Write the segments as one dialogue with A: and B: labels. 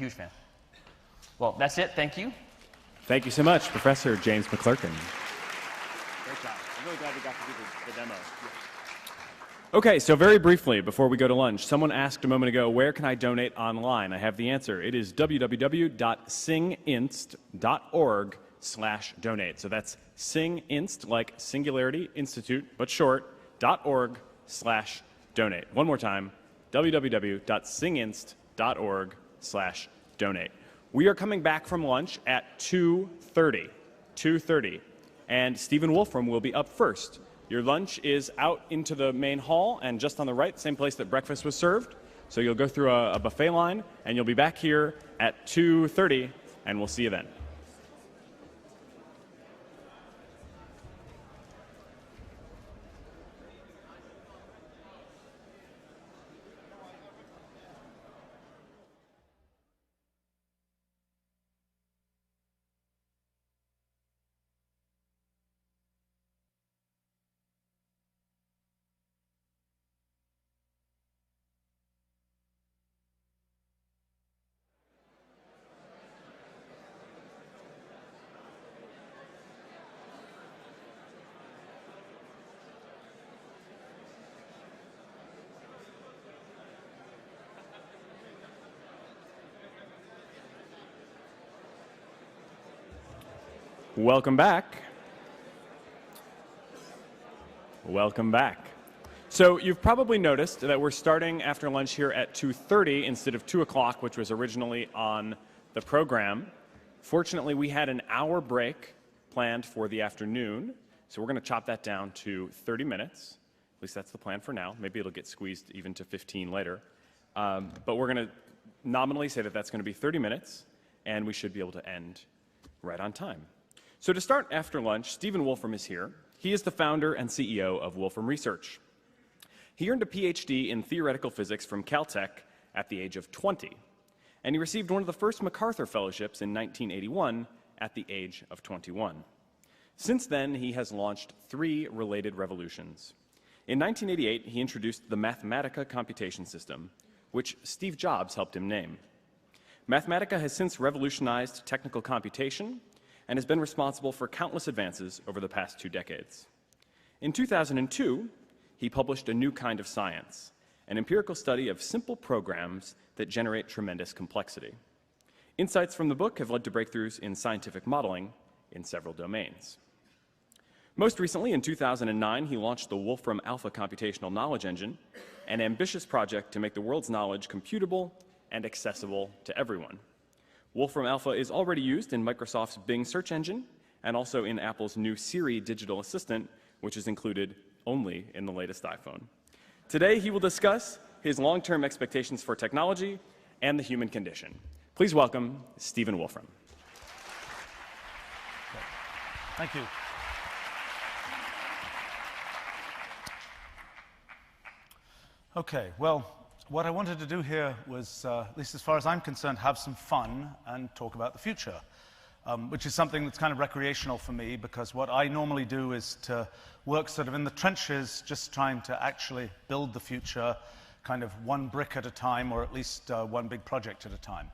A: Huge fan. Well, that's it. Thank you.
B: Thank you so much, Professor James McClurkin.
A: Great job. I'm really glad we got to do the demo.
B: Okay, so very briefly, before we go to lunch, someone asked a moment ago, where can I donate online? I have the answer. It is www.singinst.org/donate. So that's singinst, like Singularity Institute, but short, .org/donate. One more time, www.singinst.org/donate. We are coming back from lunch at 2:30, and Stephen Wolfram will be up first. Your lunch is out into the main hall and just on the right, same place that breakfast was served. So you'll go through a buffet line, and you'll be back here at 2:30, and we'll see you then. Welcome back. Welcome back. So you've probably noticed that we're starting after lunch here at 2:30 instead of 2 o'clock, which was originally on the program. Fortunately, we had an hour break planned for the afternoon, so we're going to chop that down to 30 minutes. At least that's the plan for now. Maybe it'll get squeezed even to 15 later. But we're going to nominally say that that's going to be 30 minutes, and we should be able to end right on time. So to start after lunch, Stephen Wolfram is here. He is the founder and CEO of Wolfram Research. He earned a PhD in theoretical physics from Caltech at the age of 20, and he received one of the first MacArthur Fellowships in 1981 at the age of 21. Since then, he has launched 3 related revolutions. In 1988, he introduced the Mathematica computation system, which Steve Jobs helped him name. Mathematica has since revolutionized technical computation and has been responsible for countless advances over the past 2 decades. In 2002, he published A New Kind of Science, an empirical study of simple programs that generate tremendous complexity. Insights from the book have led to breakthroughs in scientific modeling in several domains. Most recently, in 2009, he launched the Wolfram Alpha Computational Knowledge Engine, an ambitious project to make the world's knowledge computable and accessible to everyone. Wolfram Alpha is already used in Microsoft's Bing search engine and also in Apple's new Siri digital assistant, which is included only in the latest iPhone. Today, he will discuss his long-term expectations for technology and the human condition. Please welcome Stephen Wolfram.
C: Thank you. Okay, well, what I wanted to do here was, at least as far as I'm concerned, have some fun and talk about the future, which is something that's kind of recreational for me, because what I normally do is to work sort of in the trenches, just trying to actually build the future kind of one brick at a time, or at least one big project at a time.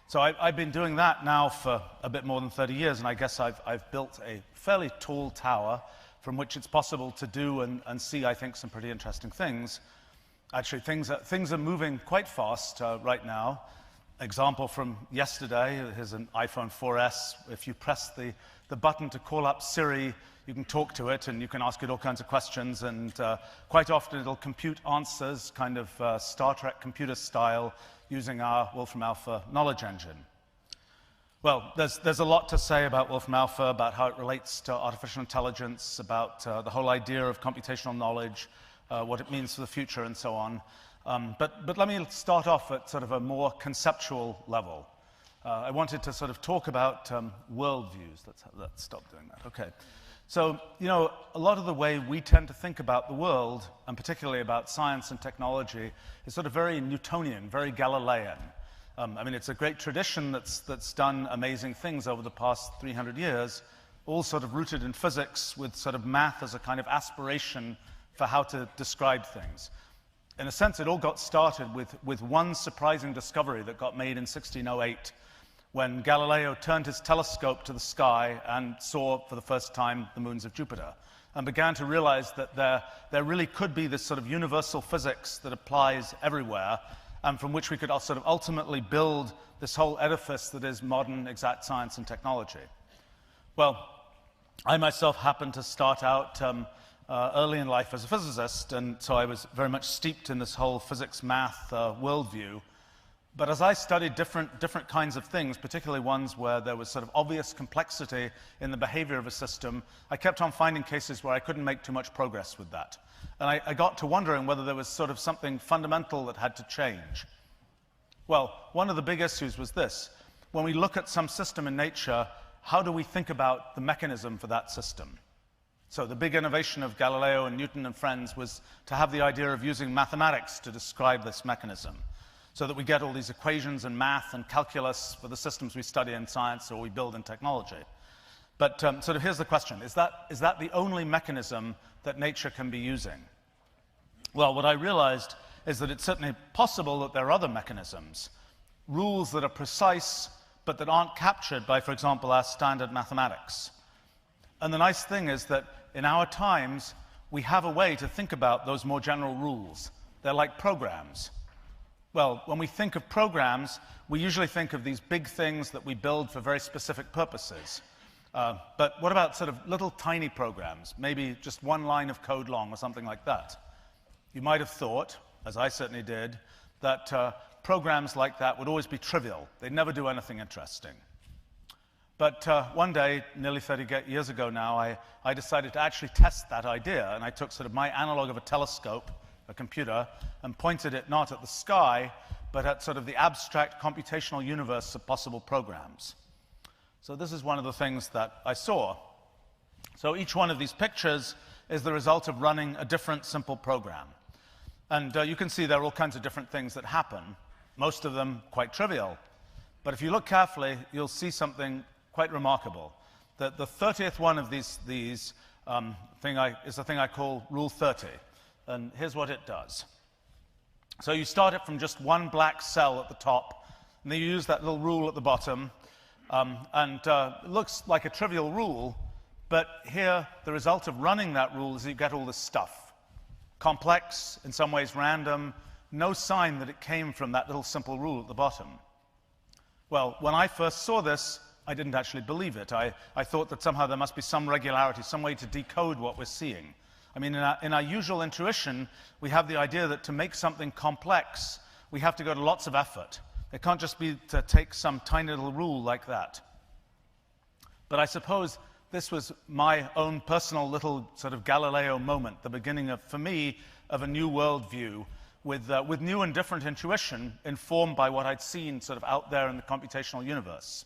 C: So I've been doing that now for a bit more than 30 years, and I guess I've built a fairly tall tower from which it's possible to do and see, I think, some pretty interesting things. Actually, things are moving quite fast right now. Example from yesterday, here's an iPhone 4S. If you press the button to call up Siri, you can talk to it and you can ask it all kinds of questions, and quite often it'll compute answers, kind of Star Trek computer style, using our Wolfram Alpha knowledge engine. Well, there's a lot to say about Wolfram Alpha, about how it relates to artificial intelligence, about the whole idea of computational knowledge, what it means for the future, and so on. But let me start off at sort of a more conceptual level. I wanted to sort of talk about worldviews. Let's stop doing that. Okay. So, you know, a lot of the way we tend to think about the world, and particularly about science and technology, is sort of very Newtonian, very Galilean. I mean, it's a great tradition that's done amazing things over the past 300 years, all sort of rooted in physics, with sort of math as a kind of aspiration for how to describe things. in a sense, it all got started with one surprising discovery that got made in 1608, when Galileo turned his telescope to the sky and saw for the first time the moons of Jupiter, and began to realize that there really could be this sort of universal physics that applies everywhere, and from which we could sort of ultimately build this whole edifice that is modern exact science and technology. Well, I myself happened to start out early in life as a physicist, and so I was very much steeped in this whole physics-math worldview. But as I studied different kinds of things, particularly ones where there was sort of obvious complexity in the behavior of a system, I kept on finding cases where I couldn't make too much progress with that. And I got to wondering whether there was sort of something fundamental that had to change. Well, one of the big issues was this. When we look at some system in nature, how do we think about the mechanism for that system? So the big innovation of Galileo and Newton and friends was to have the idea of using mathematics to describe this mechanism, so that we get all these equations and math and calculus for the systems we study in science or we build in technology. But sort of here's the question. Is that the only mechanism that nature can be using? Well, what I realized is that it's certainly possible that there are other mechanisms, rules that are precise but that aren't captured by, for example, our standard mathematics. And the nice thing is that in our times, we have a way to think about those more general rules. They're like programs. Well, when we think of programs, we usually think of these big things that we build for very specific purposes. But what about sort of little tiny programs, maybe just one line of code long or something like that? You might have thought, as I certainly did, that programs like that would always be trivial. They'd never do anything interesting. But one day, nearly 30 years ago now, I decided to actually test that idea, and I took sort of my analog of a telescope, a computer, and pointed it not at the sky, but at sort of the abstract computational universe of possible programs. So this is one of the things that I saw. So each one of these pictures is the result of running a different simple program. And you can see there are all kinds of different things that happen, most of them quite trivial. But if you look carefully, you'll see something quite remarkable. That the 30th one of these is the thing I call Rule 30. And here's what it does. So you start it from just one black cell at the top, and then you use that little rule at the bottom. It looks like a trivial rule, but here the result of running that rule is you get all this stuff. Complex, in some ways random, no sign that it came from that little simple rule at the bottom. Well, when I first saw this, I didn't actually believe it. I thought that somehow there must be some regularity, some way to decode what we're seeing. I mean, in our usual intuition, we have the idea that to make something complex, we have to go to lots of effort. It can't just be to take some tiny little rule like that. But I suppose this was my own personal little sort of Galileo moment, the beginning of, for me, of a new worldview with new and different intuition informed by what I'd seen sort of out there in the computational universe.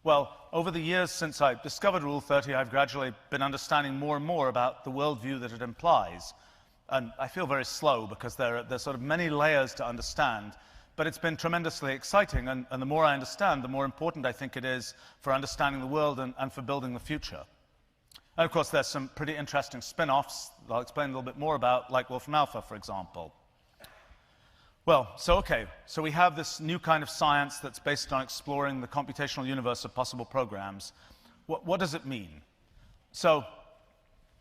C: Well, over the years since I discovered Rule 30, I've gradually been understanding more and more about the worldview that it implies. And I feel very slow because there's sort of many layers to understand. But it's been tremendously exciting, and the more I understand, the more important I think it is for understanding the world and for building the future. And of course, there's some pretty interesting spin-offs that I'll explain a little bit more about, like Wolfram Alpha, for example. Well, so we have this new kind of science that's based on exploring the computational universe of possible programs. What does it mean? So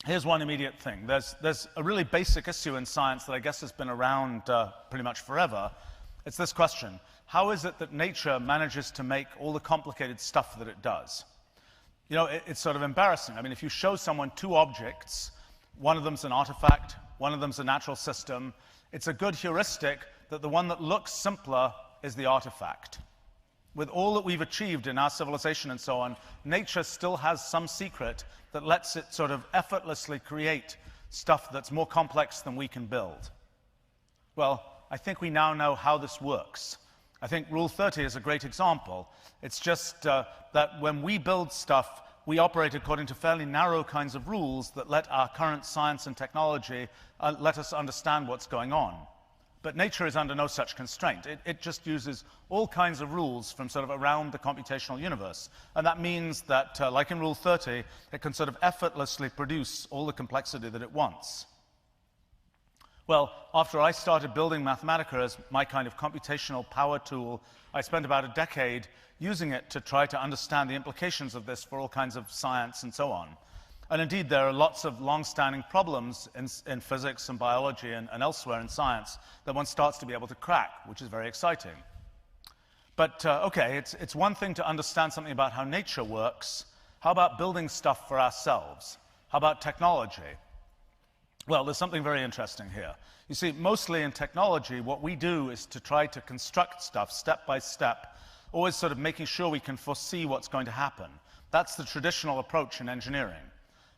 C: here's one immediate thing. There's a really basic issue in science that I guess has been around pretty much forever. It's this question: how is it that nature manages to make all the complicated stuff that it does? You know, it's sort of embarrassing. I mean, if you show someone two objects, one of them's an artifact, one of them's a natural system, it's a good heuristic that the one that looks simpler is the artifact. With all that we've achieved in our civilization and so on, nature still has some secret that lets it sort of effortlessly create stuff that's more complex than we can build. Well, I think we now know how this works. I think Rule 30 is a great example. It's just that when we build stuff, we operate according to fairly narrow kinds of rules that let our current science and technology let us understand what's going on. But nature is under no such constraint. It just uses all kinds of rules from sort of around the computational universe. And that means that, like in Rule 30, it can sort of effortlessly produce all the complexity that it wants. Well, after I started building Mathematica as my kind of computational power tool, I spent about a decade using it to try to understand the implications of this for all kinds of science and so on. And indeed, there are lots of long-standing problems in physics and biology and elsewhere in science that one starts to be able to crack, which is very exciting. But, okay, it's one thing to understand something about how nature works. How about building stuff for ourselves? How about technology? Well, there's something very interesting here. You see, mostly in technology, what we do is to try to construct stuff step by step, always sort of making sure we can foresee what's going to happen. That's the traditional approach in engineering.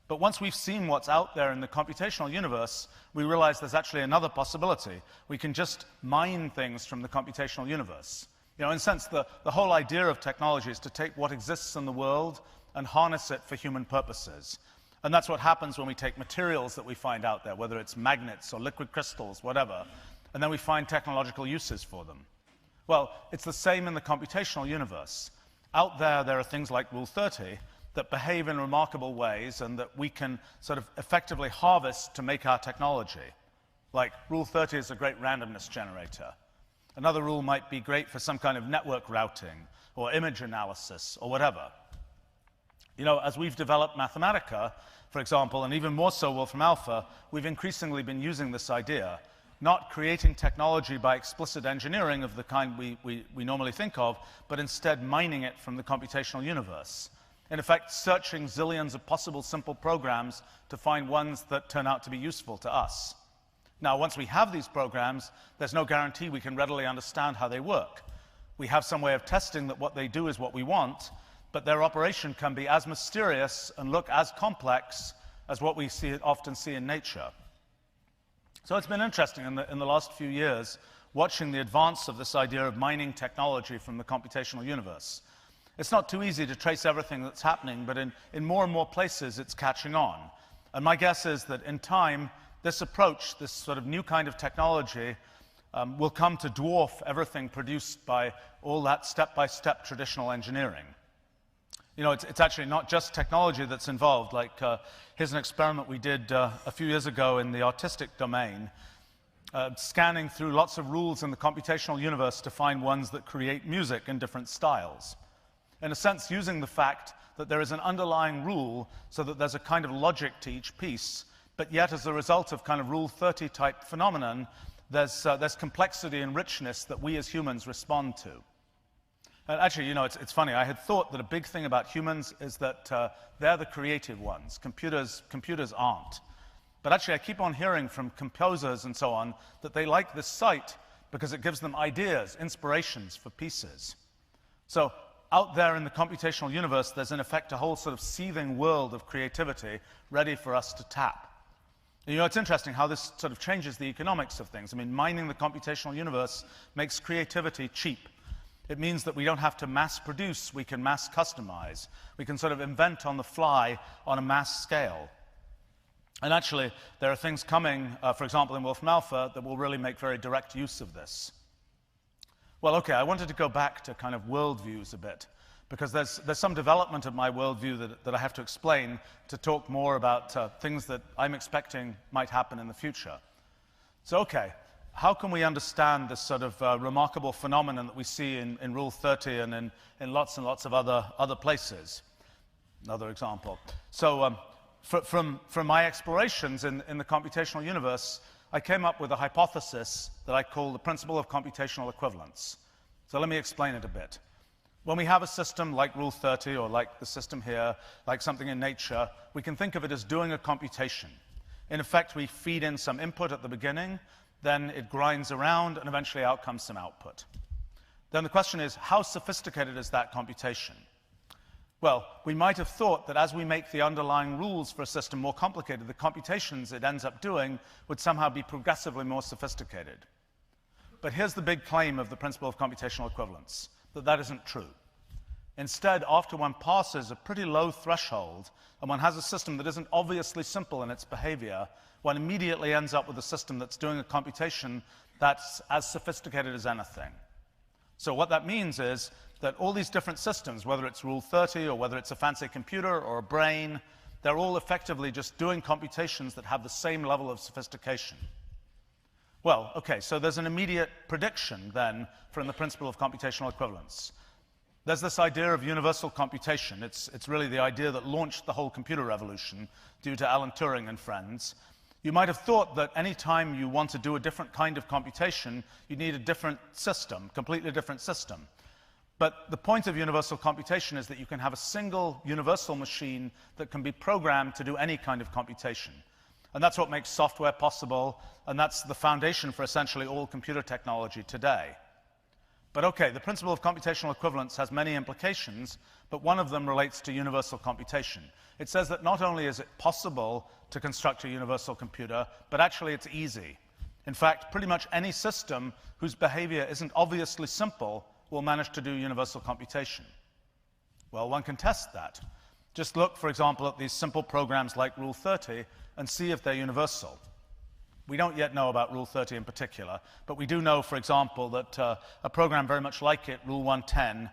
C: But once we've seen what's out there in the computational universe, we realize there's actually another possibility. We can just mine things from the computational universe. You know, in a sense, the whole idea of technology is to take what exists in the world and harness it for human purposes. And that's what happens when we take materials that we find out there, whether it's magnets or liquid crystals, whatever, and then we find technological uses for them. Well, it's the same in the computational universe. Out there, there are things like Rule 30 that behave in remarkable ways and that we can sort of effectively harvest to make our technology. Like, Rule 30 is a great randomness generator. Another rule might be great for some kind of network routing or image analysis or whatever. You know, as we've developed Mathematica, for example, and even more so Wolfram Alpha, we've increasingly been using this idea, not creating technology by explicit engineering of the kind we normally think of, but instead mining it from the computational universe. In effect, searching zillions of possible simple programs to find ones that turn out to be useful to us. Now, once we have these programs, there's no guarantee we can readily understand how they work. We have some way of testing that what they do is what we want, but their operation can be as mysterious and look as complex as what we often see in nature. So it's been interesting in the last few years watching the advance of this idea of mining technology from the computational universe. It's not too easy to trace everything that's happening, but in more and more places it's catching on. And my guess is that in time, this approach, this sort of new kind of technology, will come to dwarf everything produced by all that step-by-step traditional engineering. You know, it's actually not just technology that's involved. Like, here's an experiment we did a few years ago in the artistic domain, scanning through lots of rules in the computational universe to find ones that create music in different styles. In a sense, using the fact that there is an underlying rule so that there's a kind of logic to each piece, but yet as a result of kind of Rule 30 type phenomenon, there's complexity and richness that we as humans respond to. And actually, you know, it's funny. I had thought that a big thing about humans is that they're the creative ones. Computers aren't. But actually, I keep on hearing from composers and so on that they like this site because it gives them ideas, inspirations for pieces. So out there in the computational universe, there's in effect a whole sort of seething world of creativity ready for us to tap. And, you know, it's interesting how this sort of changes the economics of things. I mean, mining the computational universe makes creativity cheap. It means that we don't have to mass produce, we can mass customize. We can sort of invent on the fly on a mass scale. And actually, there are things coming, for example, in Wolfram Alpha, that will really make very direct use of this. Well, okay, I wanted to go back to kind of worldviews a bit, because there's some development of my worldview that I have to explain to talk more about things that I'm expecting might happen in the future. So, okay. How can we understand this sort of remarkable phenomenon that we see in Rule 30 and in lots and lots of other places? Another example. So from my explorations in the computational universe, I came up with a hypothesis that I call the principle of computational equivalence. So let me explain it a bit. When we have a system like Rule 30 or like the system here, like something in nature, we can think of it as doing a computation. In effect, we feed in some input at the beginning, then it grinds around, and eventually out comes some output. Then the question is, how sophisticated is that computation? Well, we might have thought that as we make the underlying rules for a system more complicated, the computations it ends up doing would somehow be progressively more sophisticated. But here's the big claim of the principle of computational equivalence, that isn't true. Instead, after one passes a pretty low threshold, and one has a system that isn't obviously simple in its behavior, one immediately ends up with a system that's doing a computation that's as sophisticated as anything. So what that means is that all these different systems, whether it's Rule 30 or whether it's a fancy computer or a brain, they're all effectively just doing computations that have the same level of sophistication. Well, okay, so there's an immediate prediction then from the principle of computational equivalence. There's this idea of universal computation. It's really the idea that launched the whole computer revolution due to Alan Turing and friends. You might have thought that any time you want to do a different kind of computation, you need a different system, completely different system. But the point of universal computation is that you can have a single universal machine that can be programmed to do any kind of computation. And that's what makes software possible, and that's the foundation for essentially all computer technology today. But okay, the principle of computational equivalence has many implications, but one of them relates to universal computation. It says that not only is it possible to construct a universal computer, but actually it's easy. In fact, pretty much any system whose behavior isn't obviously simple will manage to do universal computation. Well, one can test that. Just look, for example, at these simple programs like Rule 30 and see if they're universal. We don't yet know about Rule 30 in particular, but we do know, for example, that a program very much like it, Rule 110,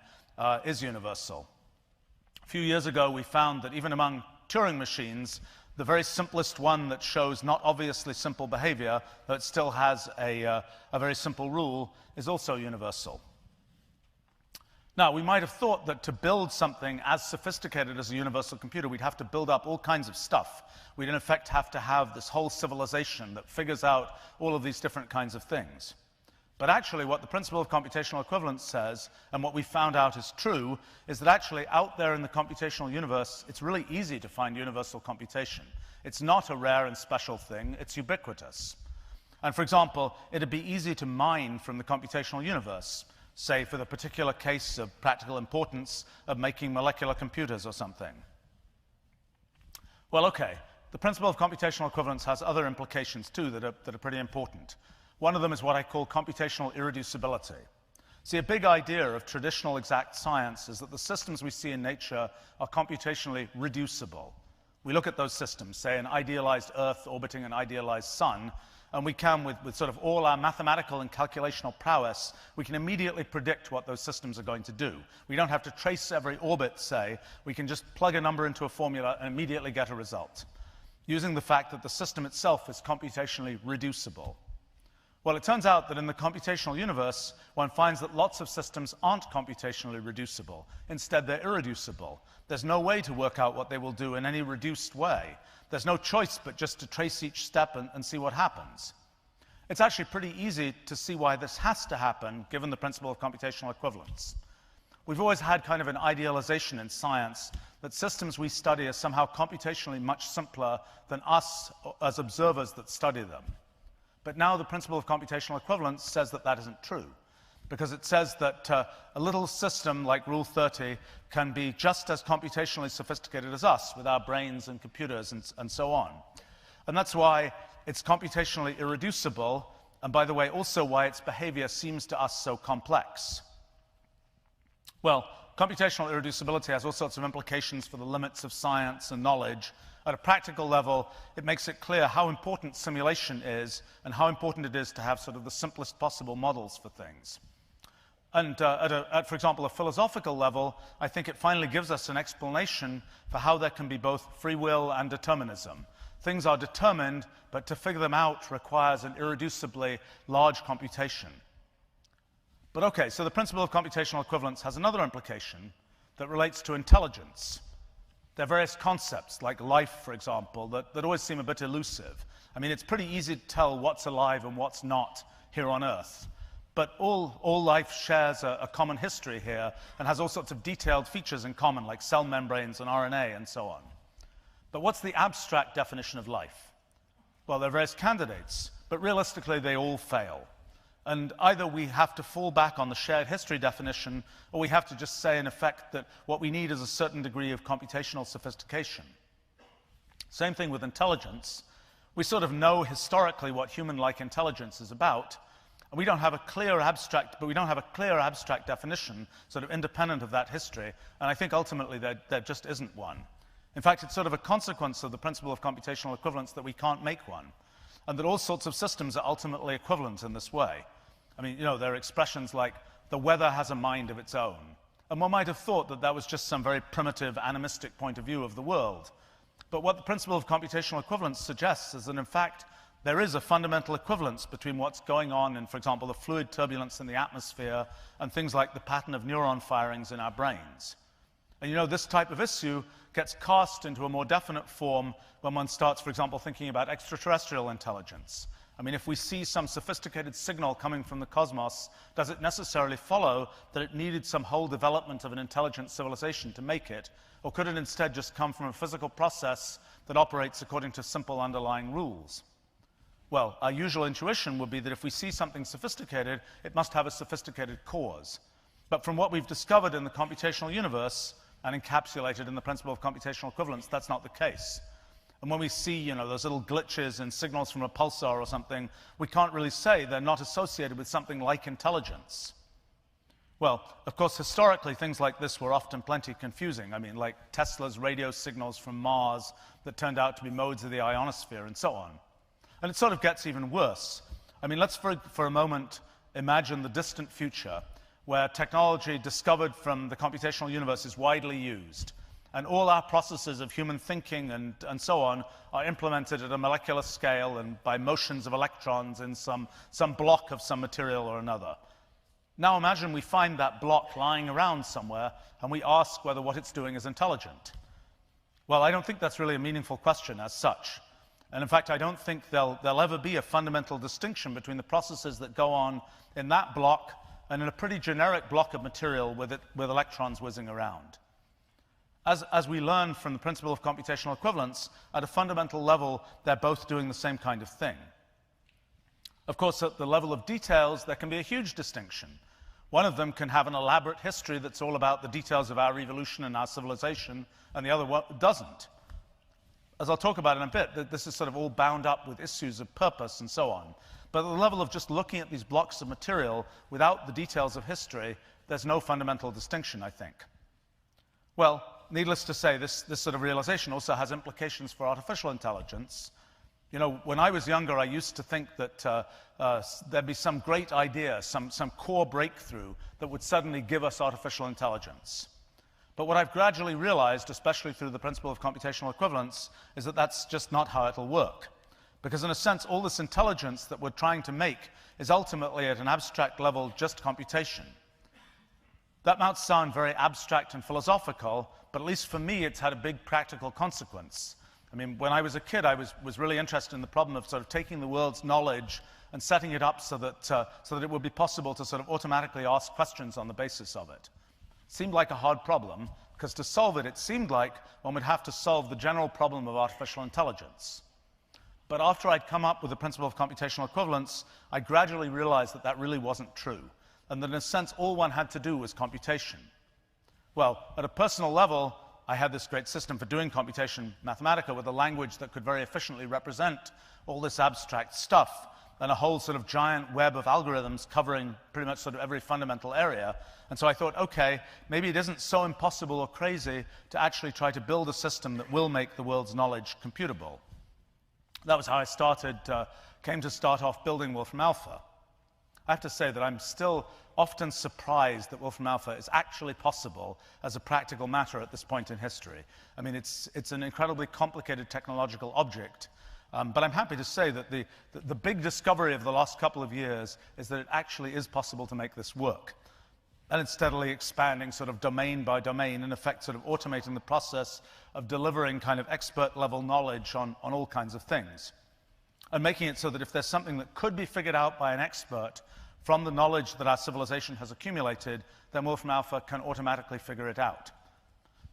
C: is universal. A few years ago, we found that even among Turing machines, the very simplest one that shows not obviously simple behavior, but still has a very simple rule, is also universal. Now, we might have thought that to build something as sophisticated as a universal computer, we'd have to build up all kinds of stuff. We'd, in effect, have to have this whole civilization that figures out all of these different kinds of things. But actually, what the principle of computational equivalence says, and what we found out is true, is that actually out there in the computational universe, it's really easy to find universal computation. It's not a rare and special thing, it's ubiquitous. And for example, it'd be easy to mine from the computational universe, say for the particular case of practical importance of making molecular computers or something. Well, okay, the principle of computational equivalence has other implications too that are pretty important. One of them is what I call computational irreducibility. See, a big idea of traditional exact science is that the systems we see in nature are computationally reducible. We look at those systems, say an idealized Earth orbiting an idealized sun, and we can, with sort of all our mathematical and calculational prowess, we can immediately predict what those systems are going to do. We don't have to trace every orbit, say. We can just plug a number into a formula and immediately get a result, using the fact that the system itself is computationally reducible. Well, it turns out that in the computational universe, one finds that lots of systems aren't computationally reducible. Instead, they're irreducible. There's no way to work out what they will do in any reduced way. There's no choice but just to trace each step and see what happens. It's actually pretty easy to see why this has to happen, given the principle of computational equivalence. We've always had kind of an idealization in science that systems we study are somehow computationally much simpler than us as observers that study them. But now the principle of computational equivalence says that that isn't true, because it says that a little system like Rule 30 can be just as computationally sophisticated as us with our brains and computers and so on. And that's why it's computationally irreducible, and by the way, also why its behavior seems to us so complex. Well, computational irreducibility has all sorts of implications for the limits of science and knowledge. At a practical level, it makes it clear how important simulation is and how important it is to have sort of the simplest possible models for things. And at, for example, a philosophical level, I think it finally gives us an explanation for how there can be both free will and determinism. Things are determined, but to figure them out requires an irreducibly large computation. But okay, so the principle of computational equivalence has another implication that relates to intelligence. There are various concepts, like life, for example, that always seem a bit elusive. I mean, it's pretty easy to tell what's alive and what's not here on Earth. But all life shares a common history here and has all sorts of detailed features in common, like cell membranes and RNA and so on. But what's the abstract definition of life? Well, there are various candidates, but realistically, they all fail. And either we have to fall back on the shared history definition, or we have to just say, in effect, that what we need is a certain degree of computational sophistication. Same thing with intelligence. We sort of know historically what human-like intelligence is about, and we don't have a clear abstract, but we don't have a clear abstract definition sort of independent of that history, and I think ultimately there just isn't one. In fact, it's sort of a consequence of the principle of computational equivalence that we can't make one, and that all sorts of systems are ultimately equivalent in this way. I mean, you know, there are expressions like, the weather has a mind of its own. And one might have thought that that was just some very primitive, animistic point of view of the world. But what the principle of computational equivalence suggests is that, in fact, there is a fundamental equivalence between what's going on in, for example, the fluid turbulence in the atmosphere and things like the pattern of neuron firings in our brains. And you know, this type of issue gets cast into a more definite form when one starts, for example, thinking about extraterrestrial intelligence. I mean, if we see some sophisticated signal coming from the cosmos, does it necessarily follow that it needed some whole development of an intelligent civilization to make it? Or could it instead just come from a physical process that operates according to simple underlying rules? Well, our usual intuition would be that if we see something sophisticated, it must have a sophisticated cause. But from what we've discovered in the computational universe and encapsulated in the principle of computational equivalence, that's not the case. And when we see, you know, those little glitches in signals from a pulsar or something, we can't really say they're not associated with something like intelligence. Well, of course, historically, things like this were often plenty confusing. I mean, like Tesla's radio signals from Mars that turned out to be modes of the ionosphere and so on. And it sort of gets even worse. I mean, let's for a moment imagine the distant future where technology discovered from the computational universe is widely used. And all our processes of human thinking and so on are implemented at a molecular scale and by motions of electrons in some block of some material or another. Now imagine we find that block lying around somewhere and we ask whether what it's doing is intelligent. Well, I don't think that's really a meaningful question as such. And in fact, I don't think there'll ever be a fundamental distinction between the processes that go on in that block and in a pretty generic block of material with electrons whizzing around. As we learn from the principle of computational equivalence, at a fundamental level, they're both doing the same kind of thing. Of course, at the level of details, there can be a huge distinction. One of them can have an elaborate history that's all about the details of our evolution and our civilization, and the other one doesn't. As I'll talk about in a bit, this is sort of all bound up with issues of purpose and so on. But at the level of just looking at these blocks of material without the details of history, there's no fundamental distinction, I think. Well, needless to say, this sort of realization also has implications for artificial intelligence. You know, when I was younger, I used to think that there'd be some great idea, some core breakthrough that would suddenly give us artificial intelligence. But what I've gradually realized, especially through the principle of computational equivalence, is that that's just not how it'll work. Because in a sense, all this intelligence that we're trying to make is ultimately, at an abstract level, just computation. That might sound very abstract and philosophical, but at least for me, it's had a big practical consequence. I mean, when I was a kid, I was really interested in the problem of sort of taking the world's knowledge and setting it up so that it would be possible to sort of automatically ask questions on the basis of it. It seemed like a hard problem, because to solve it, it seemed like one would have to solve the general problem of artificial intelligence. But after I'd come up with the principle of computational equivalence, I gradually realized that that really wasn't true, and that in a sense, all one had to do was computation. Well, at a personal level, I had this great system for doing computation, Mathematica, with a language that could very efficiently represent all this abstract stuff, and a whole sort of giant web of algorithms covering pretty much sort of every fundamental area. And so I thought, okay, maybe it isn't so impossible or crazy to actually try to build a system that will make the world's knowledge computable. That was how I came to start off building Wolfram Alpha. I have to say that I'm still often surprised that Wolfram Alpha is actually possible as a practical matter at this point in history. I mean, it's an incredibly complicated technological object, but I'm happy to say that the big discovery of the last couple of years is that it actually is possible to make this work. And it's steadily expanding sort of domain by domain, in effect sort of automating the process of delivering kind of expert-level knowledge on all kinds of things. And making it so that if there's something that could be figured out by an expert from the knowledge that our civilization has accumulated, then Wolfram Alpha can automatically figure it out.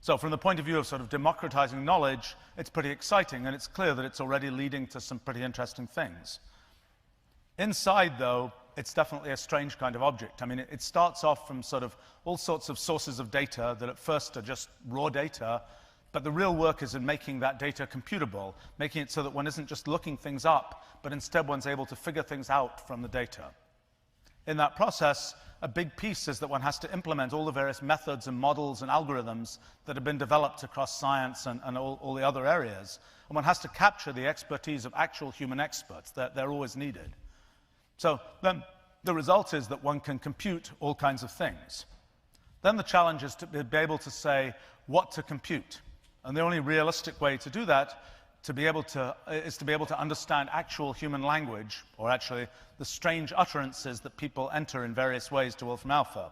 C: So from the point of view of sort of democratizing knowledge, it's pretty exciting, and it's clear that it's already leading to some pretty interesting things. Inside, though, it's definitely a strange kind of object. I mean, it starts off from sort of all sorts of sources of data that at first are just raw data, but the real work is in making that data computable, making it so that one isn't just looking things up, but instead one's able to figure things out from the data. In that process, a big piece is that one has to implement all the various methods and models and algorithms that have been developed across science and all the other areas. And one has to capture the expertise of actual human experts. They're always needed. So then the result is that one can compute all kinds of things. Then the challenge is to be able to say what to compute. And the only realistic way to do that to be able to understand actual human language, or actually the strange utterances that people enter in various ways to Wolfram Alpha.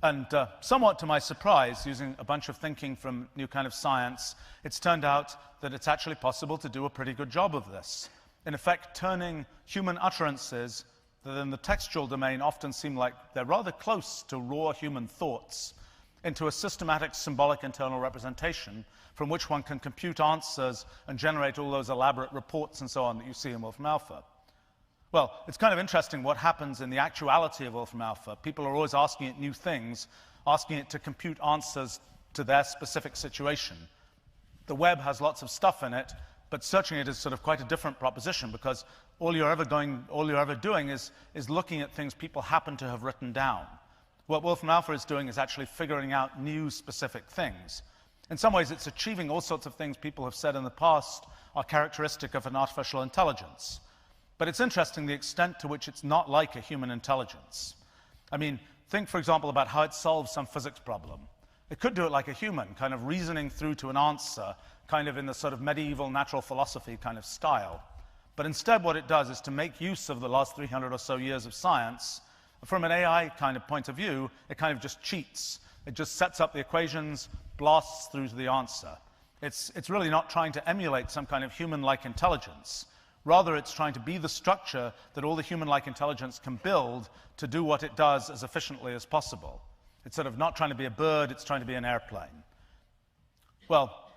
C: And somewhat to my surprise, using a bunch of thinking from new kind of science, it's turned out that it's actually possible to do a pretty good job of this. In effect, turning human utterances that in the textual domain often seem like they're rather close to raw human thoughts into a systematic symbolic internal representation from which one can compute answers and generate all those elaborate reports and so on that you see in Wolfram Alpha. Well, it's kind of interesting what happens in the actuality of Wolfram Alpha. People are always asking it new things, asking it to compute answers to their specific situation. The web has lots of stuff in it, but searching it is sort of quite a different proposition, because all you're ever doing is looking at things people happen to have written down. What Wolfram Alpha is doing is actually figuring out new specific things. In some ways, it's achieving all sorts of things people have said in the past are characteristic of an artificial intelligence. But it's interesting the extent to which it's not like a human intelligence. I mean, think, for example, about how it solves some physics problem. It could do it like a human, kind of reasoning through to an answer, kind of in the sort of medieval natural philosophy kind of style. But instead, what it does is to make use of the last 300 or so years of science. From an AI kind of point of view, it kind of just cheats. It just sets up the equations, blasts through to the answer. It's really not trying to emulate some kind of human-like intelligence. Rather, it's trying to be the structure that all the human-like intelligence can build to do what it does as efficiently as possible. It's sort of not trying to be a bird, it's trying to be an airplane. Well,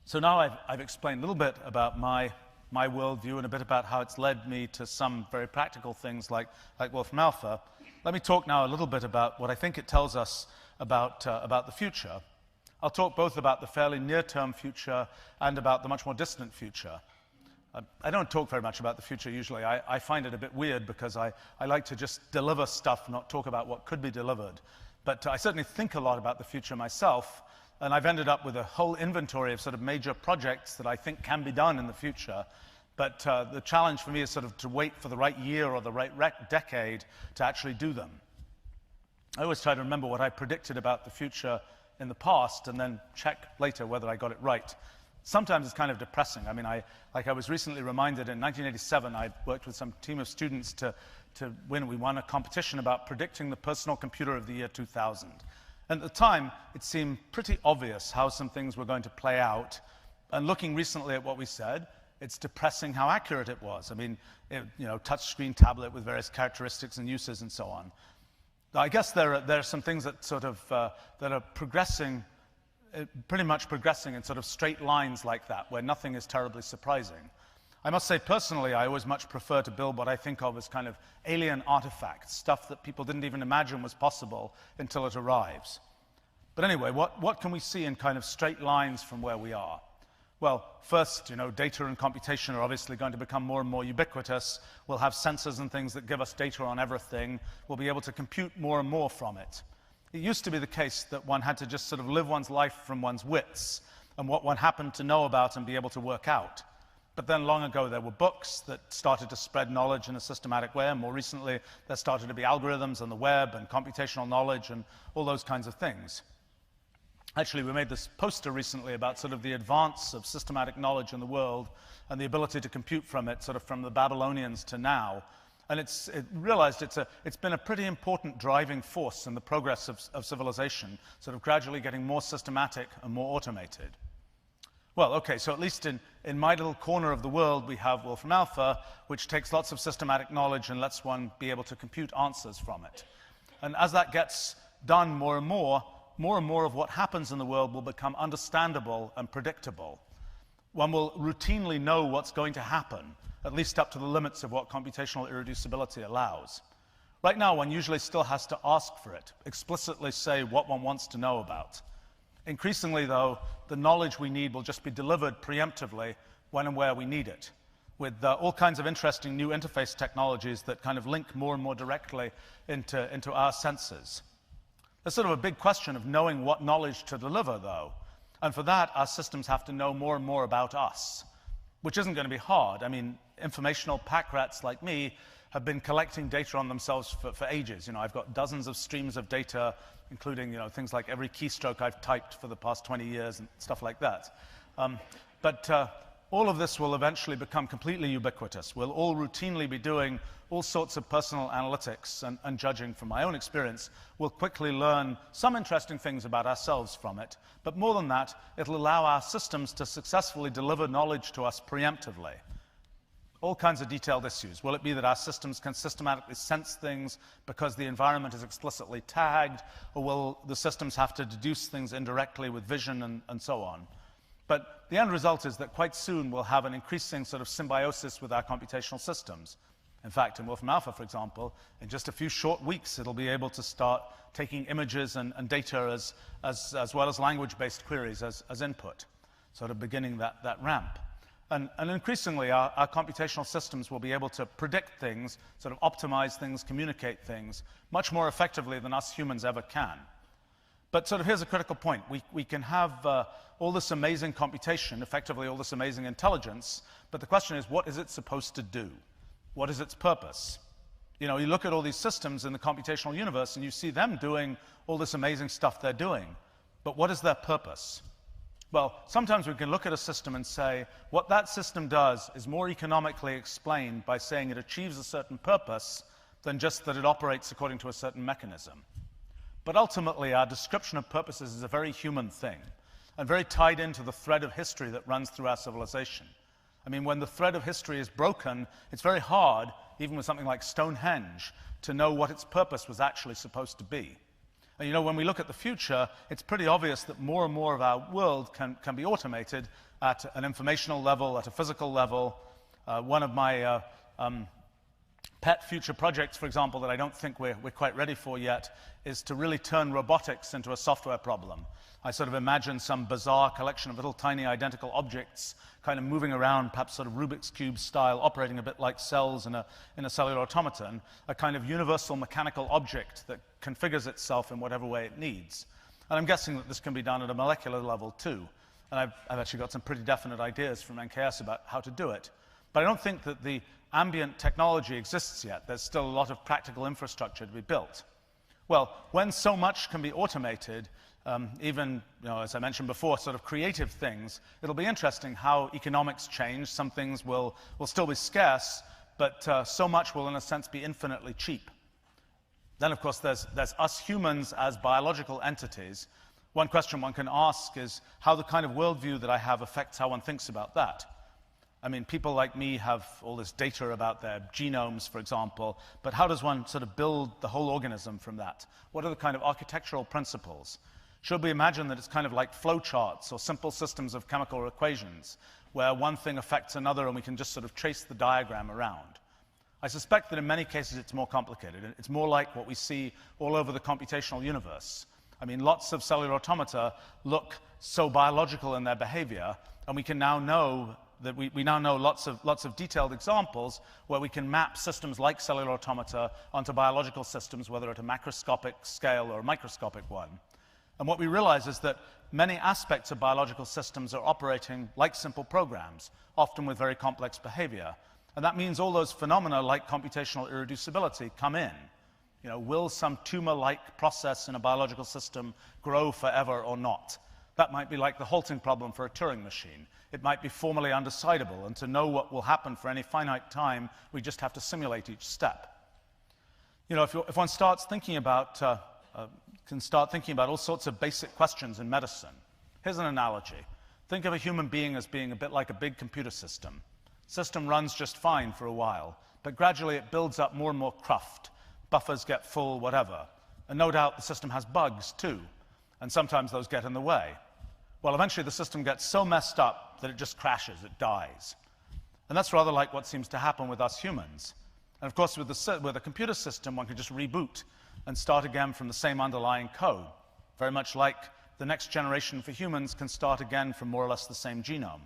C: so now I've explained a little bit about my worldview and a bit about how it's led me to some very practical things like Wolfram Alpha. Let me talk now a little bit about what I think it tells us about the future. I'll talk both about the fairly near-term future and about the much more distant future. I don't talk very much about the future usually. I find it a bit weird because I like to just deliver stuff, not talk about what could be delivered. But I certainly think a lot about the future myself, and I've ended up with a whole inventory of sort of major projects that I think can be done in the future. But the challenge for me is sort of to wait for the right year or the right decade to actually do them. I always try to remember what I predicted about the future in the past and then check later whether I got it right. Sometimes it's kind of depressing. I mean, I was recently reminded in 1987, I worked with some team of students we won a competition about predicting the personal computer of the year 2000. And at the time, it seemed pretty obvious how some things were going to play out. And looking recently at what we said, it's depressing how accurate it was. I mean, touchscreen tablet with various characteristics and uses and so on. I guess there are some things that sort of that are progressing, pretty much progressing in sort of straight lines like that, where nothing is terribly surprising. I must say, personally, I always much prefer to build what I think of as kind of alien artifacts, stuff that people didn't even imagine was possible until it arrives. But anyway, what can we see in kind of straight lines from where we are? Well, first, data and computation are obviously going to become more and more ubiquitous. We'll have sensors and things that give us data on everything. We'll be able to compute more and more from it. It used to be the case that one had to just sort of live one's life from one's wits and what one happened to know about and be able to work out. But then long ago, there were books that started to spread knowledge in a systematic way, and more recently, there started to be algorithms and the web and computational knowledge and all those kinds of things. Actually, we made this poster recently about sort of the advance of systematic knowledge in the world and the ability to compute from it, sort of from the Babylonians to now. And it realized it's been a pretty important driving force in the progress of civilization, sort of gradually getting more systematic and more automated. Well, okay, so at least in my little corner of the world, we have Wolfram Alpha, which takes lots of systematic knowledge and lets one be able to compute answers from it. And as that gets done more and more of what happens in the world will become understandable and predictable. One will routinely know what's going to happen, at least up to the limits of what computational irreducibility allows. Right now, one usually still has to ask for it, explicitly say what one wants to know about. Increasingly, though, the knowledge we need will just be delivered preemptively when and where we need it, with all kinds of interesting new interface technologies that kind of link more and more directly into our senses. There's sort of a big question of knowing what knowledge to deliver, though. And for that, our systems have to know more and more about us, which isn't going to be hard. I mean, informational pack rats like me have been collecting data on themselves for ages. I've got dozens of streams of data, including things like every keystroke I've typed for the past 20 years and stuff like that. But all of this will eventually become completely ubiquitous. We'll all routinely be doing all sorts of personal analytics, and judging from my own experience, we'll quickly learn some interesting things about ourselves from it. But more than that, it'll allow our systems to successfully deliver knowledge to us preemptively. All kinds of detailed issues. Will it be that our systems can systematically sense things because the environment is explicitly tagged, or will the systems have to deduce things indirectly with vision and so on? But the end result is that quite soon we'll have an increasing sort of symbiosis with our computational systems. In fact, in Wolfram Alpha, for example, in just a few short weeks, it'll be able to start taking images and data as well as language-based queries as input, sort of beginning that ramp. And increasingly, our computational systems will be able to predict things, sort of optimize things, communicate things, much more effectively than us humans ever can. But sort of here's a critical point. We can have all this amazing computation, effectively all this amazing intelligence, but the question is, what is it supposed to do? What is its purpose? You know, you look at all these systems in the computational universe, and you see them doing all this amazing stuff they're doing. But what is their purpose? Well, sometimes we can look at a system and say, what that system does is more economically explained by saying it achieves a certain purpose than just that it operates according to a certain mechanism. But ultimately, our description of purposes is a very human thing, and very tied into the thread of history that runs through our civilization. I mean, when the thread of history is broken, it's very hard, even with something like Stonehenge, to know what its purpose was actually supposed to be. And you know, when we look at the future, it's pretty obvious that more and more of our world can be automated at an informational level, at a physical level. One of my pet future projects, for example, that I don't think we're quite ready for yet, is to really turn robotics into a software problem. I sort of imagine some bizarre collection of little tiny identical objects kind of moving around, perhaps sort of Rubik's Cube style, operating a bit like cells in a cellular automaton, a kind of universal mechanical object that configures itself in whatever way it needs. And I'm guessing that this can be done at a molecular level too. And I've actually got some pretty definite ideas from NKS about how to do it. But I don't think that the ambient technology exists yet. There's still a lot of practical infrastructure to be built. Well, when so much can be automated, even, you know, as I mentioned before, sort of creative things, it'll be interesting how economics change. Some things will still be scarce, but so much will, in a sense, be infinitely cheap. Then, of course, there's us humans as biological entities. One question one can ask is how the kind of worldview that I have affects how one thinks about that. I mean, people like me have all this data about their genomes, for example, but how does one sort of build the whole organism from that? What are the kind of architectural principles? Should we imagine that it's kind of like flowcharts or simple systems of chemical equations, where one thing affects another and we can just sort of trace the diagram around? I suspect that in many cases it's more complicated. It's more like what we see all over the computational universe. I mean, lots of cellular automata look so biological in their behavior, and we can now know that we now know lots of detailed examples where we can map systems like cellular automata onto biological systems, whether at a macroscopic scale or a microscopic one. And what we realize is that many aspects of biological systems are operating like simple programs, often with very complex behavior. And that means all those phenomena like computational irreducibility come in. You know, will some tumor-like process in a biological system grow forever or not? That might be like the halting problem for a Turing machine. It might be formally undecidable, and to know what will happen for any finite time, we just have to simulate each step. You know, if one starts thinking about, can start thinking about all sorts of basic questions in medicine. Here's an analogy. Think of a human being as being a bit like a big computer system. System runs just fine for a while, but gradually it builds up more and more cruft. Buffers get full, whatever. And no doubt the system has bugs too, and sometimes those get in the way. Well, eventually the system gets so messed up that it just crashes, it dies. And that's rather like what seems to happen with us humans. And of course, with a computer system, one can just reboot and start again from the same underlying code, very much like the next generation for humans can start again from more or less the same genome.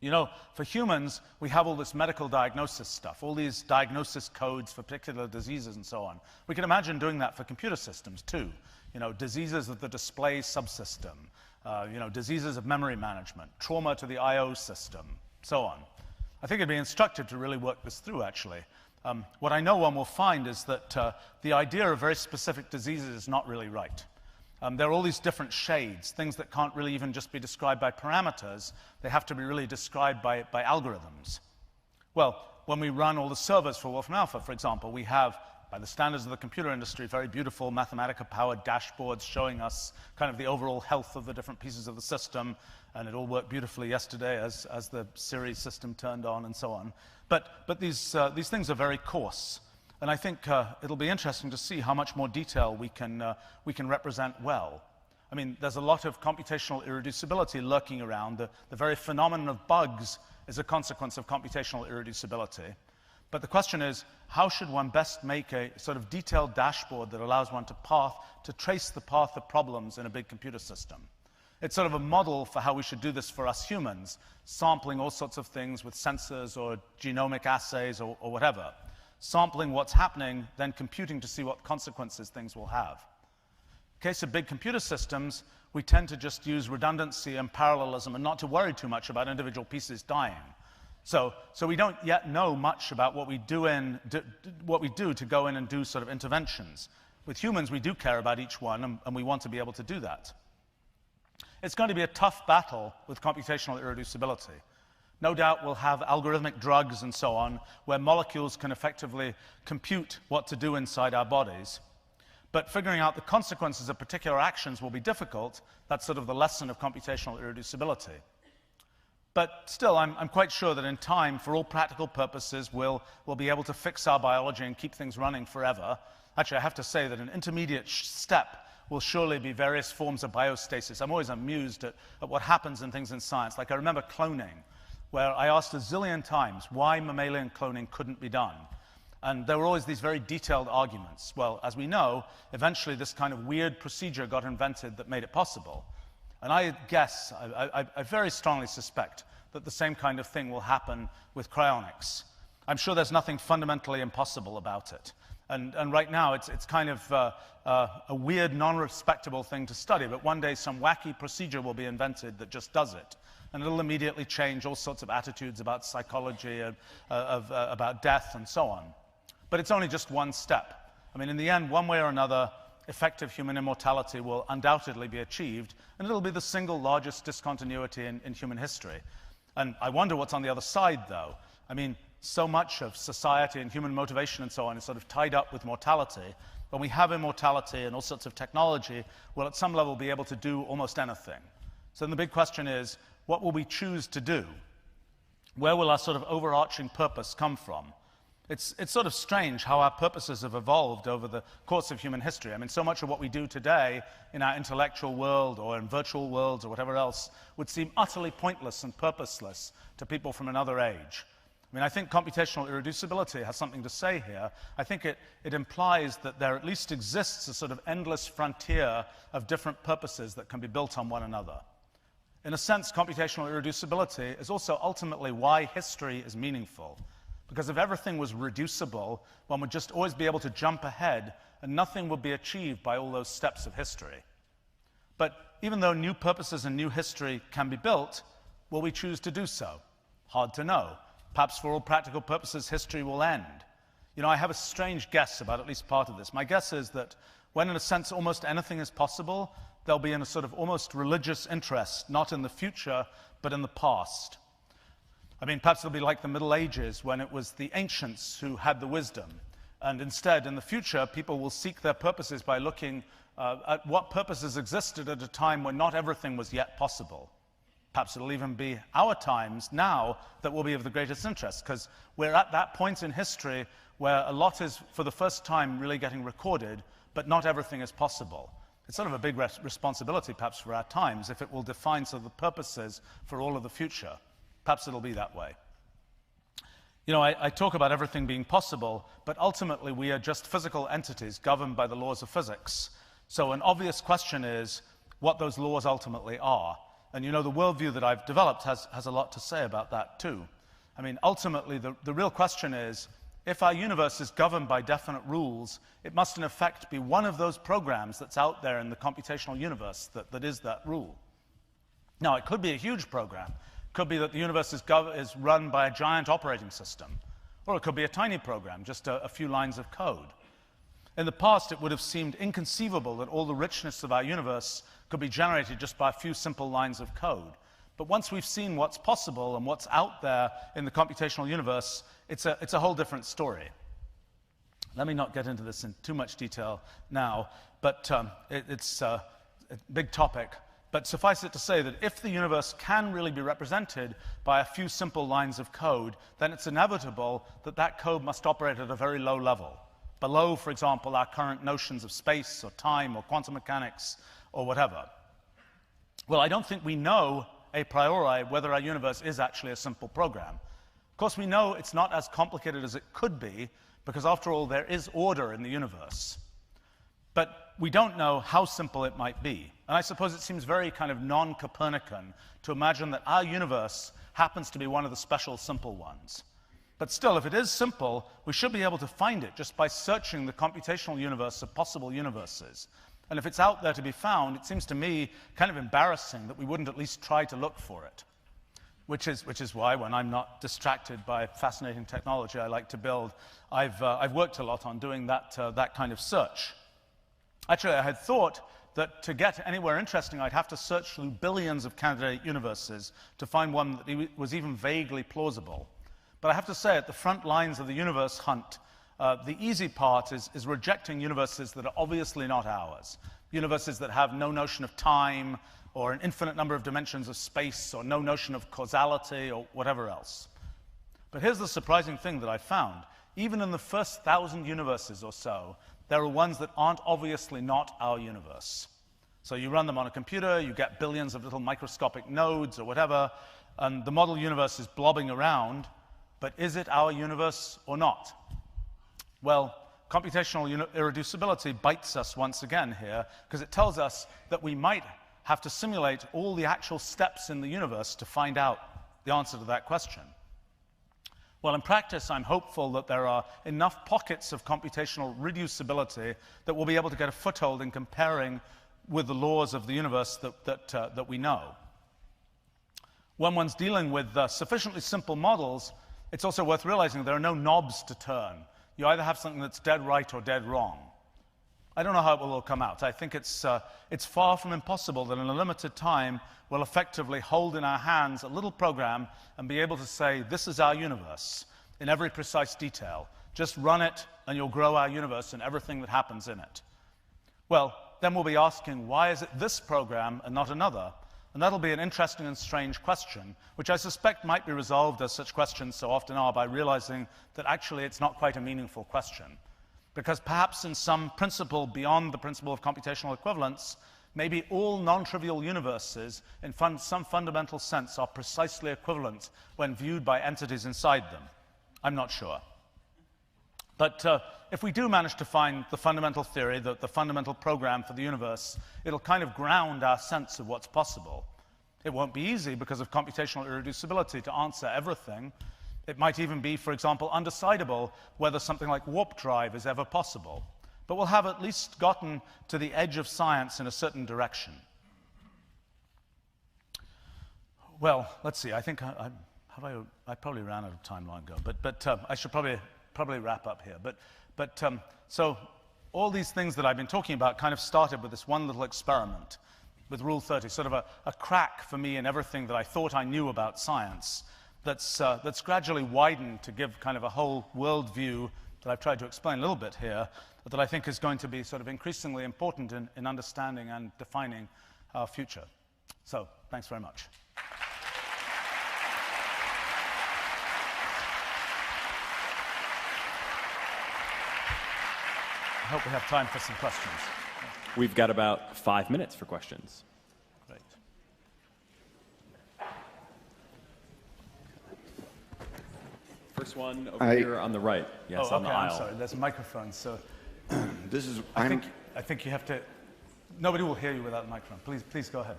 C: You know, for humans, we have all this medical diagnosis stuff, all these diagnosis codes for particular diseases and so on. We can imagine doing that for computer systems too. You know, diseases of the display subsystem, you know, diseases of memory management, trauma to the I/O system, so on. I think it'd be instructive to really work this through, actually. What I know one will find is that the idea of very specific diseases is not really right. There are all these different shades, things that can't really even just be described by parameters. They have to be really described by algorithms. Well, when we run all the servers for Wolfram Alpha, for example, we have, by the standards of the computer industry, very beautiful Mathematica-powered dashboards showing us kind of the overall health of the different pieces of the system, and it all worked beautifully yesterday as the Siri system turned on and so on. But these things are very coarse. And I think it'll be interesting to see how much more detail we can represent well. I mean, there's a lot of computational irreducibility lurking around. The very phenomenon of bugs is a consequence of computational irreducibility. But the question is, how should one best make a sort of detailed dashboard that allows one to trace the path of problems in a big computer system? It's sort of a model for how we should do this for us humans, sampling all sorts of things with sensors or genomic assays or whatever. Sampling what's happening, then computing to see what consequences things will have. In the case of big computer systems, we tend to just use redundancy and parallelism and not to worry too much about individual pieces dying. So we don't yet know much about what we do to go in and do sort of interventions. With humans, we do care about each one, and we want to be able to do that. It's going to be a tough battle with computational irreducibility. No doubt we'll have algorithmic drugs and so on, where molecules can effectively compute what to do inside our bodies. But figuring out the consequences of particular actions will be difficult. That's sort of the lesson of computational irreducibility. But still, I'm quite sure that in time, for all practical purposes, we'll be able to fix our biology and keep things running forever. Actually, I have to say that an intermediate step will surely be various forms of biostasis. I'm always amused at what happens in things in science. Like I remember cloning, where I asked a zillion times why mammalian cloning couldn't be done. And there were always these very detailed arguments. Well, as we know, eventually this kind of weird procedure got invented that made it possible. And I guess, I very strongly suspect that the same kind of thing will happen with cryonics. I'm sure there's nothing fundamentally impossible about it. And right now, it's kind of a weird, non-respectable thing to study, but one day some wacky procedure will be invented that just does it. And it'll immediately change all sorts of attitudes about psychology, about death, and so on. But it's only just one step. I mean, in the end, one way or another, effective human immortality will undoubtedly be achieved, and it'll be the single largest discontinuity in human history. And I wonder what's on the other side, though. I mean, so much of society and human motivation and so on is sort of tied up with mortality. When we have immortality and all sorts of technology, we'll at some level be able to do almost anything. So then the big question is, what will we choose to do? Where will our sort of overarching purpose come from? It's sort of strange how our purposes have evolved over the course of human history. I mean, so much of what we do today in our intellectual world or in virtual worlds or whatever else would seem utterly pointless and purposeless to people from another age. I mean, I think computational irreducibility has something to say here. I think it implies that there at least exists a sort of endless frontier of different purposes that can be built on one another. In a sense, computational irreducibility is also ultimately why history is meaningful. Because if everything was reducible, one would just always be able to jump ahead, and nothing would be achieved by all those steps of history. But even though new purposes and new history can be built, will we choose to do so? Hard to know. Perhaps for all practical purposes, history will end. You know, I have a strange guess about at least part of this. My guess is that when, in a sense, almost anything is possible, they'll be in a sort of almost religious interest, not in the future, but in the past. I mean, perhaps it'll be like the Middle Ages, when it was the ancients who had the wisdom. And instead, in the future, people will seek their purposes by looking at what purposes existed at a time when not everything was yet possible. Perhaps it'll even be our times now that will be of the greatest interest, because we're at that point in history where a lot is, for the first time, really getting recorded, but not everything is possible. It's sort of a big responsibility, perhaps, for our times, if it will define sort of the purposes for all of the future. Perhaps it'll be that way. You know, I talk about everything being possible, but ultimately we are just physical entities governed by the laws of physics. So an obvious question is what those laws ultimately are. And you know, the worldview that I've developed has a lot to say about that too. I mean, ultimately, the real question is, if our universe is governed by definite rules, it must in effect be one of those programs that's out there in the computational universe that is that rule. Now, it could be a huge program. It could be that the universe is run by a giant operating system. Or it could be a tiny program, just a few lines of code. In the past, it would have seemed inconceivable that all the richness of our universe could be generated just by a few simple lines of code. But once we've seen what's possible and what's out there in the computational universe, it's a whole different story. Let me not get into this in too much detail now, but it's a big topic. But suffice it to say that if the universe can really be represented by a few simple lines of code, then it's inevitable that that code must operate at a very low level. Below, for example, our current notions of space or time or quantum mechanics or whatever. Well, I don't think we know a priori whether our universe is actually a simple program. Of course, we know it's not as complicated as it could be, because after all, there is order in the universe. But we don't know how simple it might be. And I suppose it seems very kind of non-Copernican to imagine that our universe happens to be one of the special simple ones. But still, if it is simple, we should be able to find it just by searching the computational universe of possible universes. And if it's out there to be found, it seems to me kind of embarrassing that we wouldn't at least try to look for it. Which is why, when I'm not distracted by fascinating technology I like to build, I've worked a lot on doing that kind of search. Actually, I had thought that to get anywhere interesting, I'd have to search through billions of candidate universes to find one that was even vaguely plausible. But I have to say, at the front lines of the universe hunt, the easy part is rejecting universes that are obviously not ours. Universes that have no notion of time, or an infinite number of dimensions of space, or no notion of causality, or whatever else. But here's the surprising thing that I found. Even in the first 1,000 universes or so, there are ones that aren't obviously not our universe. So you run them on a computer, you get billions of little microscopic nodes or whatever, and the model universe is blobbing around, but is it our universe or not? Well, computational irreducibility bites us once again here, because it tells us that we might have to simulate all the actual steps in the universe to find out the answer to that question. Well, in practice, I'm hopeful that there are enough pockets of computational reducibility that we'll be able to get a foothold in comparing with the laws of the universe that we know. When one's dealing with sufficiently simple models, it's also worth realizing there are no knobs to turn. You either have something that's dead right or dead wrong. I don't know how it will all come out. I think it's far from impossible that in a limited time we'll effectively hold in our hands a little program and be able to say, this is our universe in every precise detail. Just run it and you'll grow our universe and everything that happens in it. Well, then we'll be asking, why is it this program and not another? And that'll be an interesting and strange question, which I suspect might be resolved, as such questions so often are, by realizing that actually it's not quite a meaningful question. Because perhaps in some principle beyond the principle of computational equivalence, maybe all non-trivial universes in some fundamental sense are precisely equivalent when viewed by entities inside them. I'm not sure. But if we do manage to find the fundamental theory, the fundamental program for the universe, it'll kind of ground our sense of what's possible. It won't be easy because of computational irreducibility to answer everything. It might even be, for example, undecidable whether something like warp drive is ever possible. But we'll have at least gotten to the edge of science in a certain direction. Well, let's see. I think I probably ran out of time long ago, but I should probably wrap up here. So all these things that I've been talking about kind of started with this one little experiment with Rule 30, sort of a crack for me in everything that I thought I knew about science. That's gradually widened to give kind of a whole worldview that I've tried to explain a little bit here, that I think is going to be sort of increasingly important in understanding and defining our future. So, thanks very much. I hope we have time for some questions.
B: We've got about 5 minutes for questions.
C: Great.
B: First one over here on the right. Yes,
C: oh,
B: on the
C: okay,
B: aisle.
C: I'm sorry. There's a microphone, so
D: This is.
C: I think you have to. Nobody will hear you without the microphone. Please go ahead.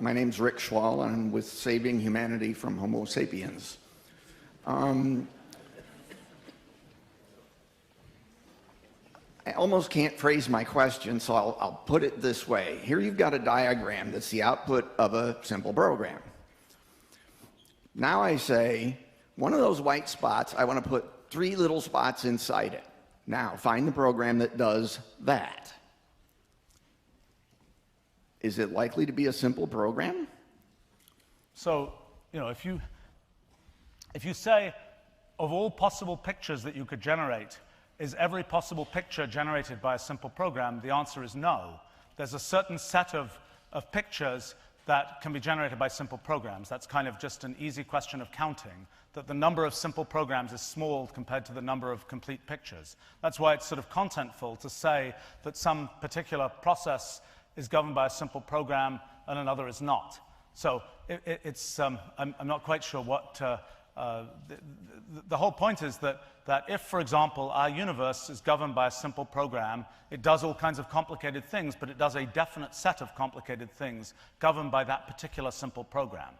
D: My name's Rick Schwall, and I'm with Saving Humanity from Homo sapiens. I almost can't phrase my question, so I'll put it this way. Here you've got a diagram that's the output of a simple program. Now I say, one of those white spots, I want to put 3 little spots inside it. Now, find the program that does that. Is it likely to be a simple program?
C: So, you know, if you say, of all possible pictures that you could generate, is every possible picture generated by a simple program? The answer is no. There's a certain set of pictures that can be generated by simple programs. That's kind of just an easy question of counting, that the number of simple programs is small compared to the number of complete pictures. That's why it's sort of contentful to say that some particular process is governed by a simple program and another is not. So I'm not quite sure what... the whole point is that if, for example, our universe is governed by a simple program, it does all kinds of complicated things, but it does a definite set of complicated things governed by that particular simple program.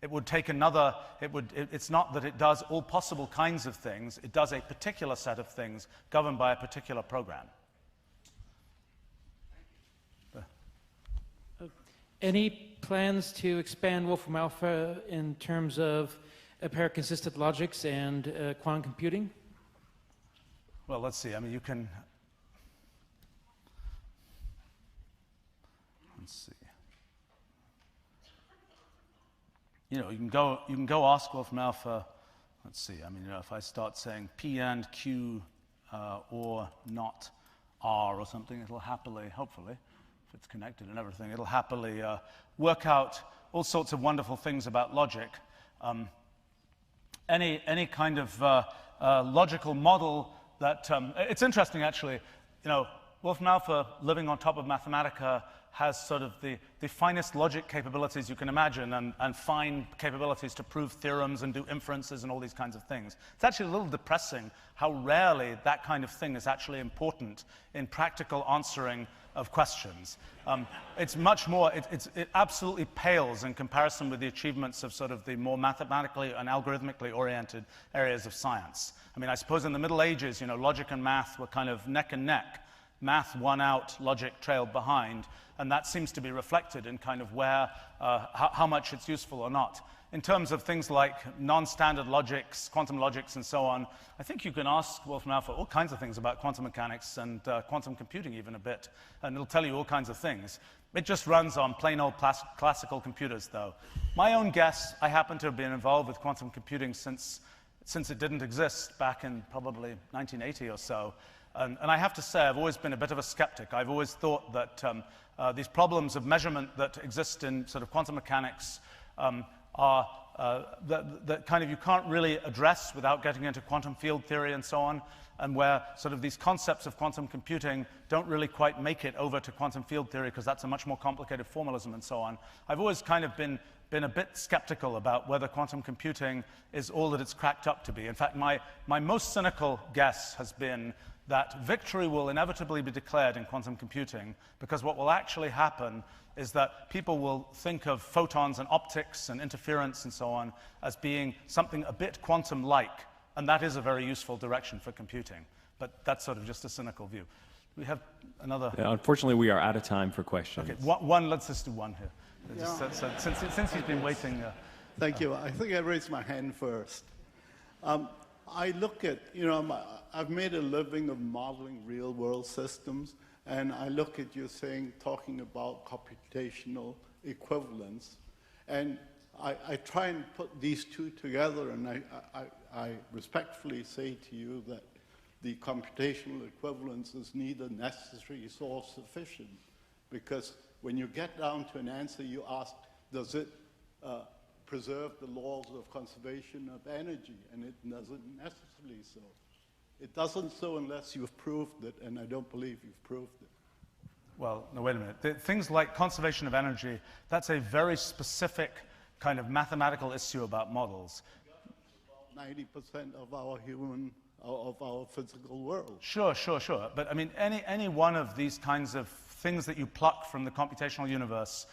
C: It would take another, it's not that it does all possible kinds of things, it does a particular set of things governed by a particular program.
E: Any plans to expand Wolfram Alpha in terms of pair-consistent logics and quantum computing?
C: Well, let's see. I mean, you can... Let's see. You know, you can go ask Wolfram Alpha. Let's see. I mean, you know, if I start saying P and Q or not R or something, it'll happily, hopefully, if it's connected and everything, it'll happily work out all sorts of wonderful things about logic. Any kind of logical model that... it's interesting, actually. You know, Wolfram Alpha, living on top of Mathematica, has sort of the finest logic capabilities you can imagine and fine capabilities to prove theorems and do inferences and all these kinds of things. It's actually a little depressing how rarely that kind of thing is actually important in practical answering of questions. It's much more, it absolutely pales in comparison with the achievements of sort of the more mathematically and algorithmically oriented areas of science. I mean, I suppose in the Middle Ages, you know, logic and math were kind of neck and neck. Math won out, logic trailed behind, and that seems to be reflected in kind of where, how much it's useful or not. In terms of things like non-standard logics, quantum logics, and so on, I think you can ask Wolfram Alpha all kinds of things about quantum mechanics and quantum computing even a bit, and it'll tell you all kinds of things. It just runs on plain old classical computers, though. My own guess, I happen to have been involved with quantum computing since it didn't exist back in probably 1980 or so. And I have to say, I've always been a bit of a skeptic. I've always thought that these problems of measurement that exist in sort of quantum mechanics are that kind of you can't really address without getting into quantum field theory and so on, and where sort of these concepts of quantum computing don't really quite make it over to quantum field theory because that's a much more complicated formalism and so on. I've always kind of been a bit skeptical about whether quantum computing is all that it's cracked up to be. In fact, my most cynical guess has been that victory will inevitably be declared in quantum computing, because what will actually happen is that people will think of photons and optics and interference and so on as being something a bit quantum-like, and that is a very useful direction for computing. But that's sort of just a cynical view. We have another...
B: Yeah, unfortunately, we are out of time for questions.
C: Okay, one, let's just do one here.
F: Yeah.
C: Since he's been waiting...
F: Thank you. I think I raised my hand first. I look at, you know, I've made a living of modeling real-world systems, and I look at you talking about computational equivalence, and I try and put these two together, and I respectfully say to you that the computational equivalence is neither necessary or sufficient, because when you get down to an answer, you ask, does it preserve the laws of conservation of energy, and it doesn't necessarily so. It doesn't so unless you've proved it, and I don't believe you've proved it.
C: Well, no, wait a minute. Things like conservation of energy, that's a very specific kind of mathematical issue about models.
F: 90% of our physical world.
C: Sure. But I mean, any one of these kinds of things that you pluck from the computational universe,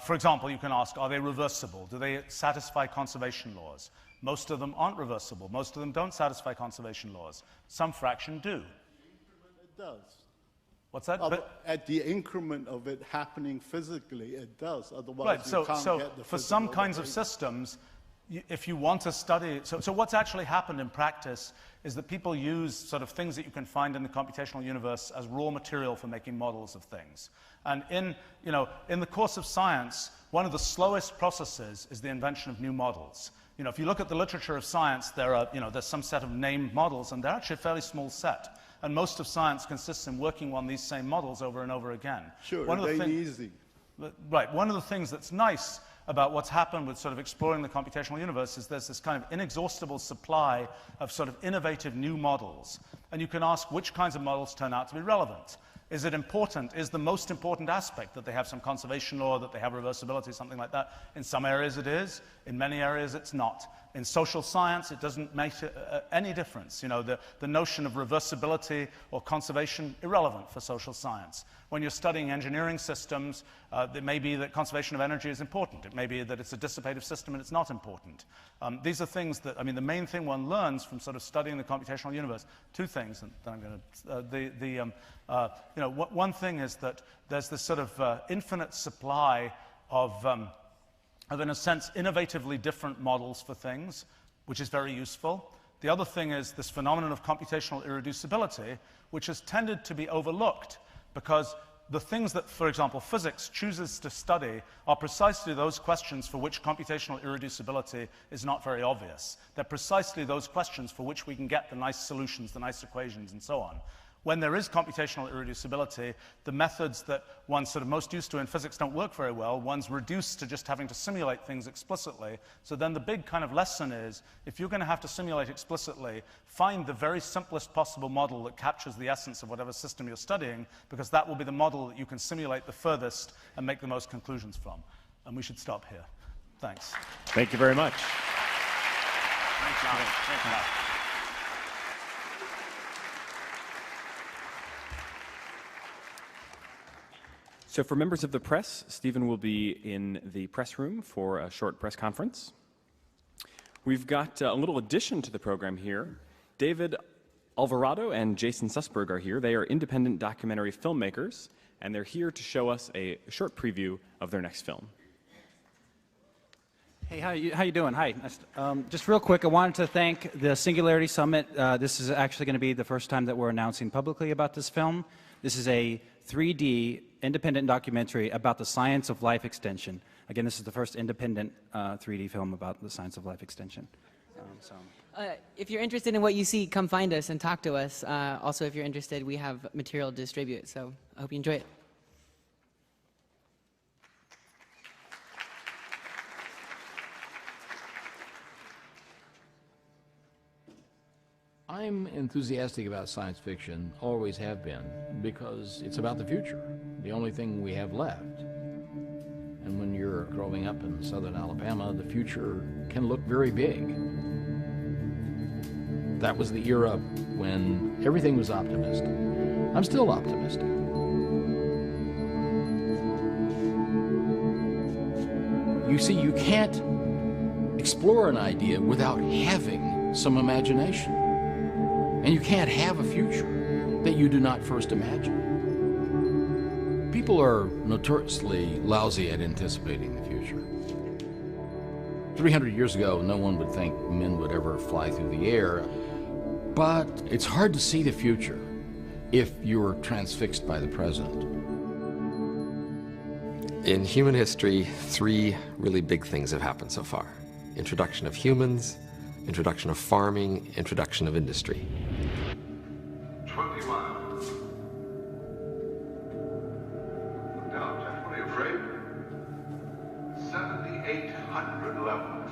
C: for example, you can ask, are they reversible? Do they satisfy conservation laws? Most of them aren't reversible. Most of them don't satisfy conservation laws. Some fraction do.
F: It does.
C: What's that?
F: At the increment of it happening physically, it does. Otherwise,
C: right,
F: you can't get the
C: for some kinds of
F: behavior.
C: systems, if you want to study, so what's actually happened in practice is that people use sort of things that you can find in the computational universe as raw material for making models of things. And in the course of science, one of the slowest processes is the invention of new models. If you look at the literature of science, there's some set of named models, and they're actually a fairly small set. And most of science consists in working on these same models over and over again.
F: Sure, very easy.
C: Right. One of the things that's nice about what's happened with sort of exploring the computational universe is there's this kind of inexhaustible supply of sort of innovative new models. And you can ask which kinds of models turn out to be relevant. Is it important? Is the most important aspect that they have some conservation law, that they have reversibility, something like that? In some areas it is. In many areas it's not. In social science, it doesn't make any difference. The notion of reversibility or conservation, irrelevant for social science. When you're studying engineering systems, it may be that conservation of energy is important. It may be that it's a dissipative system and it's not important. These are things that, the main thing one learns from sort of studying the computational universe, two things, and then I'm going to, one thing is that there's this sort of infinite supply of, in a sense, innovatively different models for things, which is very useful. The other thing is this phenomenon of computational irreducibility, which has tended to be overlooked because the things that, for example, physics chooses to study are precisely those questions for which computational irreducibility is not very obvious. They're precisely those questions for which we can get the nice solutions, the nice equations, and so on. When there is computational irreducibility, the methods that one's sort of most used to in physics don't work very well. One's reduced to just having to simulate things explicitly. So then the big kind of lesson is, if you're going to have to simulate explicitly, find the very simplest possible model that captures the essence of whatever system you're studying, because that will be the model that you can simulate the furthest and make the most conclusions from. And we should stop here. Thanks.
B: Thank you very much.
A: Thanks, John. Thanks, John.
B: So for members of the press, Stephen will be in the press room for a short press conference. We've got a little addition to the program here. David Alvarado and Jason Sussberg are here. They are independent documentary filmmakers, and they're here to show us a short preview of their next film.
G: Hey, how you doing? Hi. Just real quick, I wanted to thank the Singularity Summit. This is actually going to be the first time that we're announcing publicly about this film. This is a 3D independent documentary about the science of life extension. Again, this is the first independent 3D film about the science of life extension.
H: If you're interested in what you see, come find us and talk to us. Also, if you're interested, we have material to distribute, so I hope you enjoy it.
I: I'm enthusiastic about science fiction, always have been, because it's about the future, the only thing we have left. And when you're growing up in southern Alabama, the future can look very big. That was the era when everything was optimistic. I'm still optimistic. You see, you can't explore an idea without having some imagination. And you can't have a future that you do not first imagine. People are notoriously lousy at anticipating the future. 300 years ago, no one would think men would ever fly through the air. But it's hard to see the future if you're transfixed by the present.
J: In human history, 3 really big things have happened so far. Introduction of humans, introduction of farming, introduction of industry.
K: 21. Look down, Jeff. What are you afraid? 7,800 levels.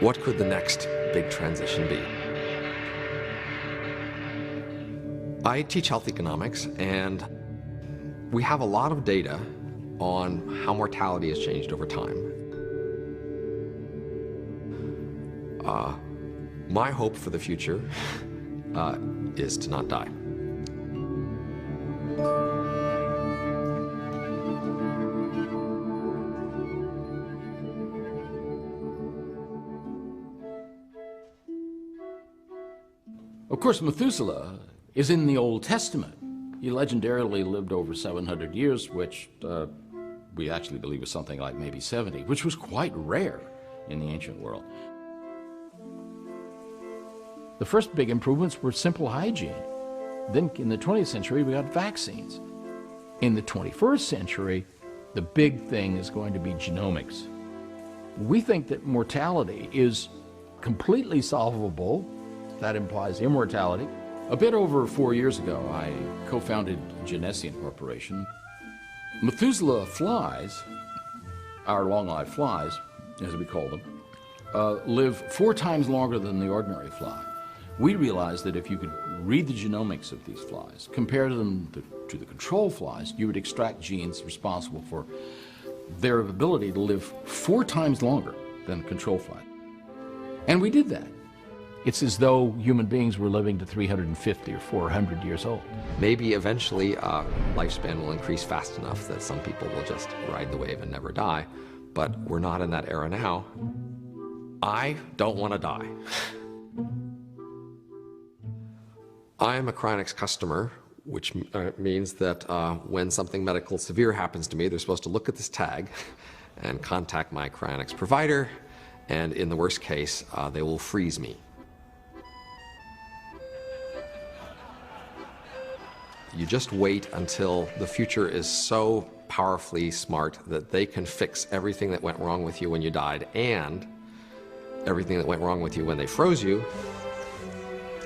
J: What could the next big transition be? I teach health economics, and we have a lot of data on how mortality has changed over time. My hope for the future is to not die.
I: Of course, Methuselah is in the Old Testament. He legendarily lived over 700 years, which we actually believe was something like maybe 70, which was quite rare in the ancient world. The first big improvements were simple hygiene. Then in the 20th century, we got vaccines. In the 21st century, the big thing is going to be genomics. We think that mortality is completely solvable. That implies immortality. A bit over 4 years ago, I co-founded Genesian Corporation. Methuselah flies, our long-lived flies, as we call them, live 4 times longer than the ordinary fly. We realized that if you could read the genomics of these flies, compare them to the control flies, you would extract genes responsible for their ability to live 4 times longer than the control fly. And we did that. It's as though human beings were living to 350 or 400 years old.
J: Maybe eventually lifespan will increase fast enough that some people will just ride the wave and never die, but we're not in that era now. I don't want to die. I am a Cryonics customer, which means that when something medical severe happens to me, they're supposed to look at this tag and contact my Cryonics provider, and in the worst case, they will freeze me. You just wait until the future is so powerfully smart that they can fix everything that went wrong with you when you died and everything that went wrong with you when they froze you.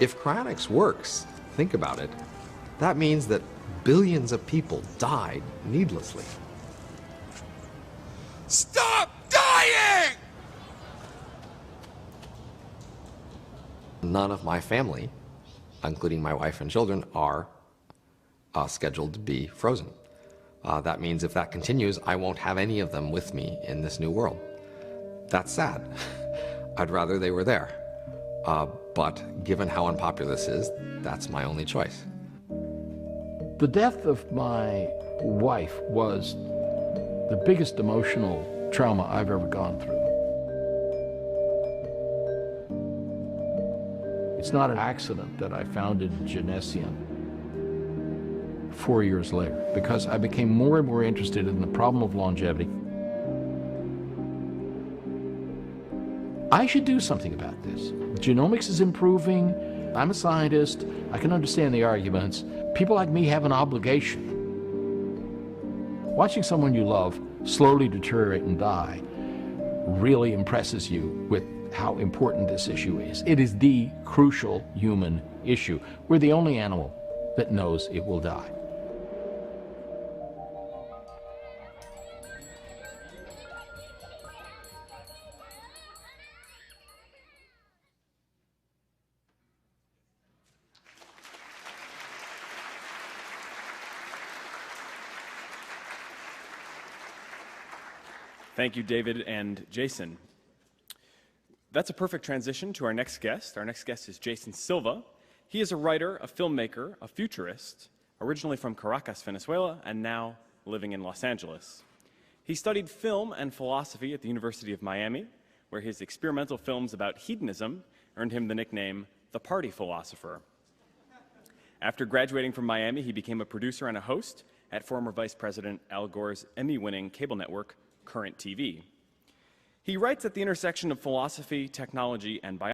J: If cryonics works, think about it, that means that billions of people died needlessly. Stop dying! None of my family, including my wife and children, are scheduled to be frozen. That means if that continues, I won't have any of them with me in this new world. That's sad. I'd rather they were there. But given how unpopular this is, that's my only choice.
I: The death of my wife was the biggest emotional trauma I've ever gone through. It's not an accident that I founded Genesian 4 years later, because I became more and more interested in the problem of longevity. I should do something about this. Genomics is improving. I'm a scientist. I can understand the arguments. People like me have an obligation. Watching someone you love slowly deteriorate and die really impresses you with how important this issue is. It is the crucial human issue. We're the only animal that knows it will die.
B: Thank you, David and Jason. That's a perfect transition to our next guest. Our next guest is Jason Silva. He is a writer, a filmmaker, a futurist, originally from Caracas, Venezuela, and now living in Los Angeles. He studied film and philosophy at the University of Miami, where his experimental films about hedonism earned him the nickname the Party Philosopher. After graduating from Miami, he became a producer and a host at former Vice President Al Gore's Emmy-winning cable network, Current TV. He writes at the intersection of philosophy, technology, and biology.